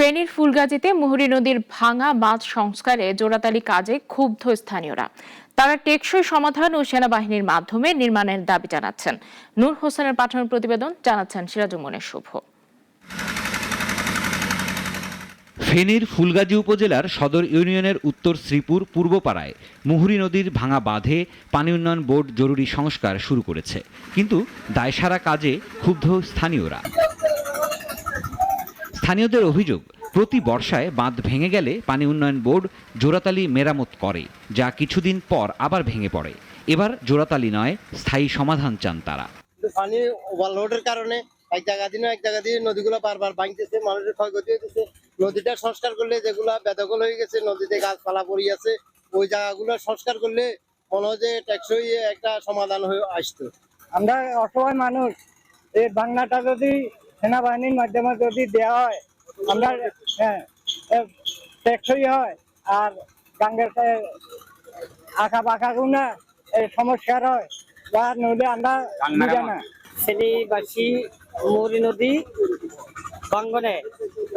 ফেনীর ফুলগাজীতে মুহুরী নদীর ভাঙা বাঁধ সংস্কারে জোড়াতালি কাজে ক্ষুব্ধ স্থানীয়রা। তারা টেকসই সমাধান ও সেনাবাহিনীর মাধ্যমে নির্মাণের দাবি জানাচ্ছেন। নূর হোসেনের পাঠানো প্রতিবেদন জানাচ্ছেন সিরাজুমনের শুভ। ফেনীর ফুলগাজী উপজেলার সদর ইউনিয়নের উত্তর শ্রীপুর পূর্বপাড়ায় মুহুরী নদীর ভাঙা বাঁধে পানি উন্নয়ন বোর্ড জরুরি সংস্কার শুরু করেছে, কিন্তু দায়সারা কাজে ক্ষুব্ধ স্থানীয়রা। স্থানীয়দের অভিযোগ, প্রতি বর্ষায় বাঁধ ভেঙে গেলে পানি উন্নয়ন বোর্ড জোড়াতালি মেরামত করে, যা কিছুদিন পর আবার ভেঙে পড়ে। এবার জোড়াতালি নয়, স্থায়ী সমাধান চান তারা। পানি ওভারলোডের কারণে এক জায়গা দিয়ে নদীগুলো বারবার ভাঙতেছে, মানুষের ক্ষয়ক্ষতি হইতেছে। নদীটা সংস্কার করলে, যেগুলা বেদখল হয়ে গেছে, নদীতে গাছপালা পড়ে আছে, ওই জায়গাগুলো সংস্কার করলে মনে হয় যে টেকসই একটা সমাধান হয়ে আসতো। আমরা অসহায় মানুষ, এই বাংলাটা যদি সেনাবাহিনীর মাধ্যমে যদি দেওয়া হয়, আমরা টেকসই হয় আর গাঙ্গের আঁকা পাকা গুণা সমস্যার হয়, বা নইলে আমরা বুঝে না। ফেনীবাসী মুহুরী নদী ভাঙ্গনে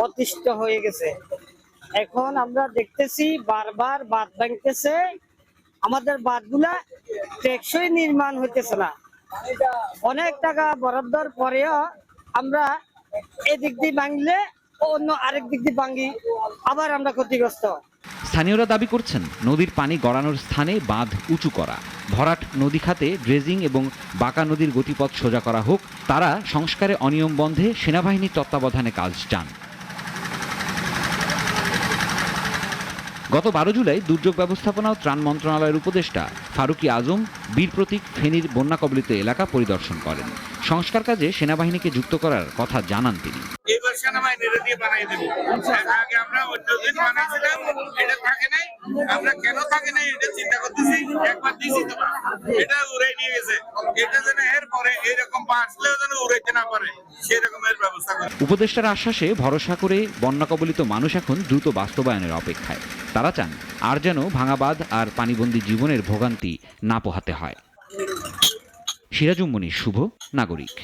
অতিষ্ঠ হয়ে গেছে। এখন আমরা দেখতেছি বারবার বাঁধ ভাঙতেছে, আমাদের বাঁধগুলা টেকসই নির্মাণ হইতেছে না। অনেক টাকা বরাদ্দর পরেও আমরা এদিক দিয়ে ভাঙলে অন্য আরেক দিক দিয়ে ভাঙি, আবার আমরা ক্ষতিগ্রস্ত। স্থানীয়রা দাবি করছেন, নদীর পানি গড়ানোর স্থানে বাঁধ উঁচু করা, ভরাট নদী খাতে ড্রেজিং এবং বাঁকা নদীর গতিপথ সোজা করা হোক। তারা সংস্কারে অনিয়ম বন্ধে সেনাবাহিনীর তত্ত্বাবধানে কাজ চান। গত 12 জুলাই দুর্যোগ ব্যবস্থাপনা ও ত্রাণ মন্ত্রণালয়ের উপদেষ্টা ফারুকী আজম বীর প্রতীক ফেনীর বন্যা কবলিত এলাকা পরিদর্শন করেন। সংস্কার কাজে সেনাবাহিনীকে যুক্ত করার কথা জানান তিনি। এবার সেনাবাহিনীর দিয়ে বানাই দেব। আগে আমরা অন্যদিন বানাইছিলাম, এটা থাকে নাই, আমরা কেন থাকে নাই এটা চিন্তা করতেছি। একবার দিছি তো, এটা উড়াই নিয়ে গেছে, এটা যেন এরপরে এরকম বাঁচলেও যেন উড়াইতে না পারে সেরকমের ব্যবস্থা করে। উপদেষ্টার আশ্বাসে ভরসা করে বন্যা কবলিত মানুষ এখন দ্রুত বাস্তবায়নের অপেক্ষায়। তারা চান আর যেন ভাঙা বাঁধ আর পানিবন্দী জীবনের ভোগান্তি না পোহাতে হয়। সিরাজুমনির শুভ, নাগরিক।